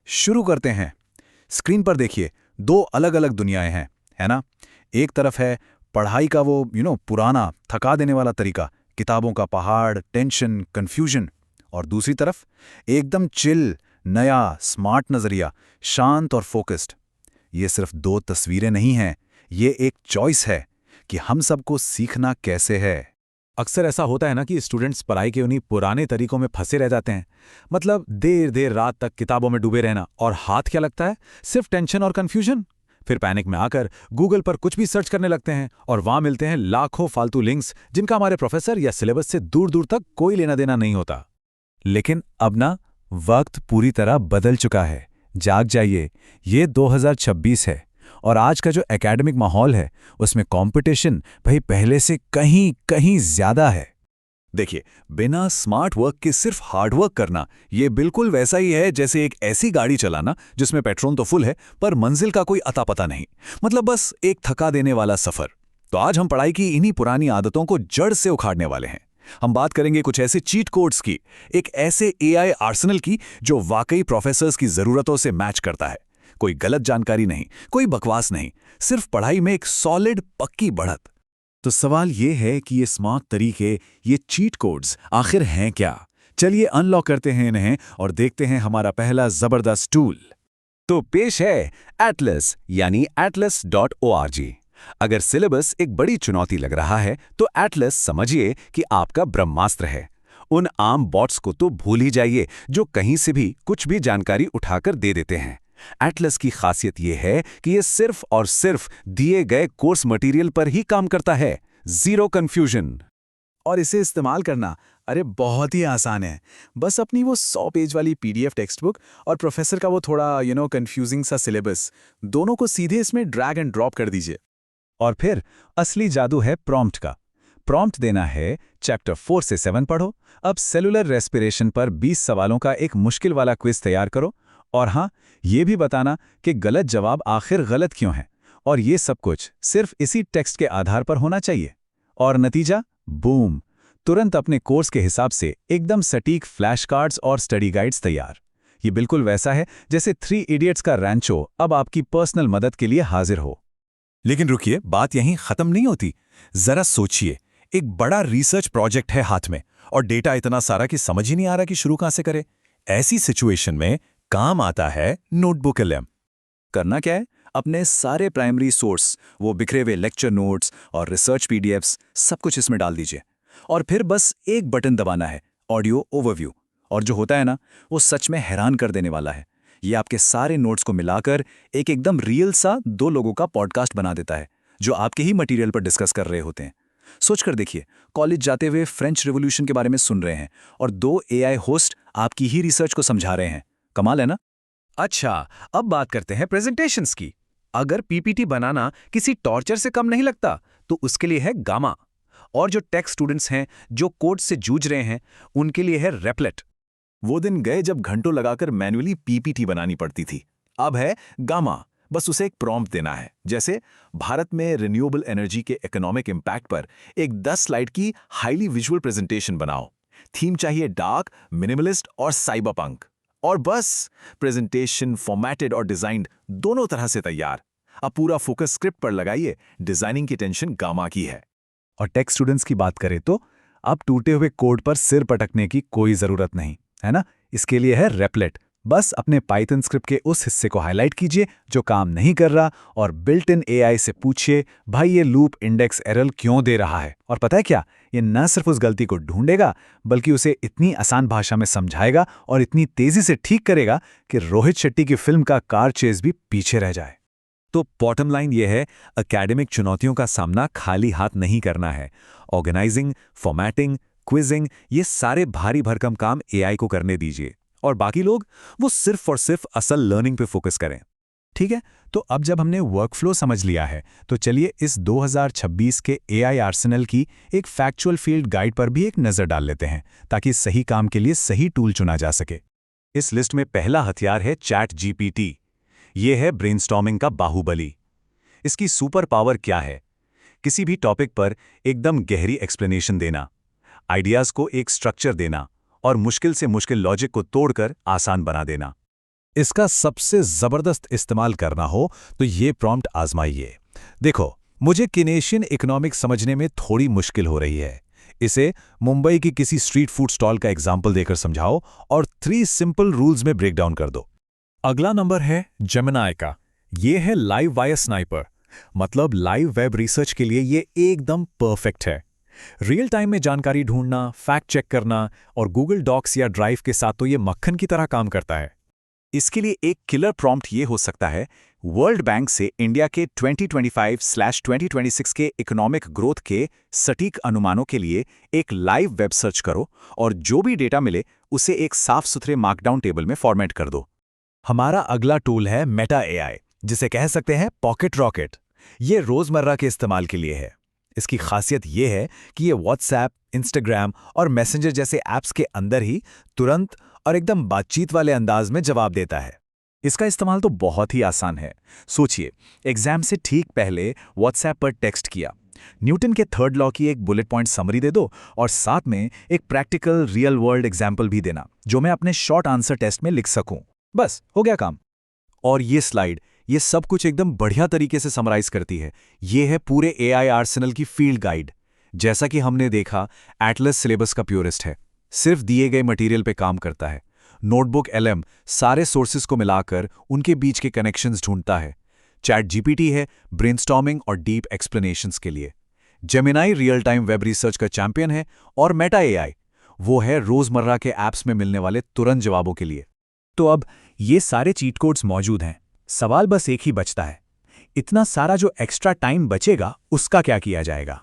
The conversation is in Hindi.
शुरू करते हैं। स्क्रीन पर देखिए, दो अलग अलग दुनियाएं हैं, है ना। एक तरफ है पढ़ाई का वो पुराना थका देने वाला तरीका, किताबों का पहाड़, टेंशन, कंफ्यूजन। और दूसरी तरफ एकदम चिल, नया स्मार्ट नजरिया, शांत और फोकस्ड। ये सिर्फ दो तस्वीरें नहीं हैं, ये एक चॉइस है कि हम सबको सीखना कैसे है। अक्सर ऐसा होता है ना कि स्टूडेंट्स पढ़ाई के उन्हीं पुराने तरीकों में फंसे रह जाते हैं। मतलब देर देर रात तक किताबों में डूबे रहना, और हाथ क्या लगता है, सिर्फ टेंशन और कंफ्यूजन। फिर पैनिक में आकर गूगल पर कुछ भी सर्च करने लगते हैं और वहां मिलते हैं लाखों फालतू लिंक्स जिनका हमारे प्रोफेसर या सिलेबस से दूर दूर तक कोई लेना देना नहीं होता। लेकिन अब ना, वक्त पूरी तरह बदल चुका है। जाग जाइए, ये 2026 है और आज का जो एकेडमिक माहौल है उसमें कंपटीशन भाई पहले से कहीं कहीं ज्यादा है। देखिए, बिना स्मार्ट वर्क के सिर्फ हार्ड वर्क करना, ये बिल्कुल वैसा ही है जैसे एक ऐसी गाड़ी चलाना जिसमें पेट्रोल तो फुल है पर मंजिल का कोई अता पता नहीं। मतलब बस एक थका देने वाला सफर। तो आज हम पढ़ाई की इन्हीं पुरानी आदतों को जड़ से उखाड़ने वाले हैं। हम बात करेंगे कुछ ऐसे चीट कोड्स की, एक ऐसे एआई आर्सेनल की जो वाकई प्रोफेसर्स की जरूरतों से मैच करता है। कोई गलत जानकारी नहीं, कोई बकवास नहीं, सिर्फ पढ़ाई में एक सॉलिड पक्की बढ़त। तो सवाल ये है कि ये स्मार्ट तरीके, ये चीट कोड्स आखिर हैं क्या? चलिए अनलॉक करते हैं इन्हें और देखते हैं हमारा पहला जबरदस्त टूल। तो पेश है एटलस, यानी atlas.org। अगर सिलेबस एक बड़ी चुनौती लग रहा है तो एटलस समझिए कि आपका ब्रह्मास्त्र है। उन आम बॉट्स को तो भूल ही जाइए जो कहीं से भी कुछ भी जानकारी उठाकर दे देते हैं। एटलस की खासियत यह है कि यह सिर्फ और सिर्फ दिए गए कोर्स मटेरियल पर ही काम करता है, जीरो कंफ्यूजन। और इसे इस्तेमाल करना अरे बहुत ही आसान है। बस अपनी वो 100 पेज वाली पीडीएफ टेक्स्ट बुक और प्रोफेसर का वो थोड़ा कंफ्यूजिंग सा सिलेबस, दोनों को सीधे इसमें ड्रैग एंड ड्रॉप कर दीजिए। और फिर असली जादू है प्रॉम्प्ट का। प्रॉम्प्ट देना है चैप्टर 4 से 7 पढ़ो, अब सेलुलर रेस्पिरेशन पर 20 सवालों का एक मुश्किल वाला क्विज तैयार करो, और हाँ, ये भी बताना कि गलत जवाब आखिर गलत क्यों है। और ये सब कुछ सिर्फ इसी टेक्स्ट के आधार पर होना चाहिए। और नतीजा बूम, तुरंत अपने कोर्स के हिसाब से एकदम सटीक फ्लैश कार्ड्स और स्टडी गाइड्स तैयार। ये बिल्कुल वैसा है जैसे 3 इडियट्स का रैंचो अब आपकी पर्सनल मदद के लिए हाजिर हो। लेकिन रुकिए, बात यहीं खत्म नहीं होती। जरा सोचिए, एक बड़ा रिसर्च प्रोजेक्ट है हाथ में और डेटा इतना सारा कि समझ ही नहीं आ रहा कि शुरू कहां से करे। ऐसी सिचुएशन में काम आता है नोटबुक एलएम। करना क्या है, अपने सारे प्राइमरी सोर्स, वो बिखरे हुए लेक्चर नोट्स और रिसर्च पीडीएफ्स, सब कुछ इसमें डाल दीजिए। और फिर बस एक बटन दबाना है, ऑडियो ओवरव्यू। और जो होता है ना, वो सच में हैरान कर देने वाला है। ये आपके सारे नोट्स को मिलाकर एक एकदम रियल सा 2 लोगों का पॉडकास्ट बना देता है जो आपके ही मटेरियल पर डिस्कस कर रहे होते हैं। सोचकर देखिए, कॉलेज जाते हुए फ्रेंच रिवॉल्यूशन के बारे में सुन रहे हैं और 2 एआई होस्ट आपकी ही रिसर्च को समझा रहे हैं। कमाल है ना। अच्छा, अब बात करते हैं प्रेजेंटेशंस की। अगर पीपीटी बनाना किसी टॉर्चर से कम नहीं लगता तो उसके लिए है गामा। और जो टेक स्टूडेंट्स हैं जो कोड से जूझ रहे हैं, उनके लिए है रेपलेट। वो दिन गए जब घंटों लगाकर मैन्युअली पीपीटी बनानी पड़ती थी। अब है गामा, बस उसे एक प्रॉम्प्ट देना है। जैसे भारत में रिन्यूएबल एनर्जी के इकोनॉमिक इंपैक्ट पर एक 10 स्लाइड की हाईली विजुअल प्रेजेंटेशन बनाओ। थीम चाहिए डार्क, मिनिमलिस्ट और साइबरपंक। और बस प्रेजेंटेशन फॉर्मेटेड और डिजाइन्ड दोनों तरह से तैयार। अब पूरा फोकस स्क्रिप्ट पर लगाइए, डिजाइनिंग की टेंशन गामा की है। और टेक स्टूडेंट्स की बात करें तो अब टूटे हुए कोड पर सिर पटकने की कोई जरूरत नहीं है ना। इसके लिए है रेपलेट। बस अपने पाइथन स्क्रिप्ट के उस हिस्से को हाईलाइट कीजिए जो काम नहीं कर रहा और बिल्ट इन एआई से पूछिए, भाई ये लूप इंडेक्स एरर क्यों दे रहा है। और पता है क्या, ये न सिर्फ उस गलती को ढूंढेगा बल्कि उसे इतनी आसान भाषा में समझाएगा और इतनी तेजी से ठीक करेगा कि रोहित शेट्टी की फिल्म का कार चेज भी पीछे रह जाए। तो बॉटम लाइन ये है, एकेडमिक चुनौतियों का सामना खाली हाथ नहीं करना है। ऑर्गेनाइजिंग, फॉर्मेटिंग, क्विजिंग, ये सारे भारी भरकम काम एआई को करने दीजिए और बाकी लोग वो सिर्फ और सिर्फ असल लर्निंग पे फोकस करें। ठीक है, तो अब जब हमने वर्कफ्लो समझ लिया है तो चलिए इस 2026 के एआई आर्सेनल की एक फैक्चुअल फील्ड गाइड पर भी एक नज़र डाल लेते हैं ताकि सही काम के लिए सही टूल चुना जा सके। इस लिस्ट में पहला हथियार है चैट जीपीटी। ये है ब्रेनस्टॉर्मिंग का बाहुबली। इसकी सुपर पावर क्या है? किसी भी टॉपिक पर एकदम गहरी एक्सप्लेनेशन देना, आइडियाज को एक स्ट्रक्चर देना और मुश्किल से मुश्किल लॉजिक को तोड़कर आसान बना देना। इसका सबसे जबरदस्त इस्तेमाल करना हो तो ये प्रॉम्प्ट आजमाइए। देखो, मुझे किनेशियन इकोनॉमिक्स समझने में थोड़ी मुश्किल हो रही है। इसे मुंबई की किसी स्ट्रीट फूड स्टॉल का एग्जाम्पल देकर समझाओ और 3 सिंपल रूल्स में ब्रेक डाउन कर दो। अगला नंबर है जेमिनाई का। ये है लाइव वायर स्नाइपर, मतलब लाइव वेब रिसर्च के लिए ये एकदम परफेक्ट है। रियल टाइम में जानकारी ढूंढना, फैक्ट चेक करना और गूगल डॉक्स या ड्राइव के साथ तो ये मक्खन की तरह काम करता है। इसके लिए एक किलर प्रॉम्प्ट ये हो सकता है, वर्ल्ड बैंक से इंडिया के 2025/2026 के इकोनॉमिक ग्रोथ के सटीक अनुमानों के लिए एक लाइव वेब सर्च करो और जो भी डेटा मिले उसे एक साफ सुथरे मार्कडाउन टेबल में फॉर्मेट कर दो। हमारा अगला टूल है मेटा एआई, जिसे कह सकते हैं पॉकेट रॉकेट। ये रोजमर्रा के इस्तेमाल के लिए है। इसकी खासियत ये है कि ये व्हाट्सएप, इंस्टाग्राम और मैसेंजर जैसे ऐप्स के अंदर ही तुरंत और एकदम बातचीत वाले अंदाज में जवाब देता है। इसका इस्तेमाल तो बहुत ही आसान है। सोचिए, एग्जाम से ठीक पहले व्हाट्सएप पर टेक्स्ट किया, न्यूटन के थर्ड लॉ की एक बुलेट पॉइंट समरी दे दो और साथ में एक प्रैक्टिकल रियल वर्ल्ड एग्जाम्पल भी देना जो मैं अपने शॉर्ट आंसर टेस्ट में लिख सकूं। बस हो गया काम। और ये स्लाइड ये सब कुछ एकदम बढ़िया तरीके से समराइज करती है। ये है पूरे एआई आर्सेनल की फील्ड गाइड। जैसा कि हमने देखा, एटलस सिलेबस का प्योरिस्ट है, सिर्फ दिए गए मटेरियल पे काम करता है। नोटबुक एलएम सारे सोर्सेज को मिलाकर उनके बीच के कनेक्शंस ढूंढता है। चैट जीपीटी है ब्रेनस्टॉर्मिंग और डीप एक्सप्लेनेशंस के लिए। Gemini real time web research का चैंपियन है और मेटा एआई वो है रोजमर्रा के ऐप्स में मिलने वाले तुरंत जवाबों के लिए। तो अब ये सारे चीट कोड्स मौजूद हैं, सवाल बस एक ही बचता है, इतना सारा जो एक्स्ट्रा टाइम बचेगा उसका क्या किया जाएगा।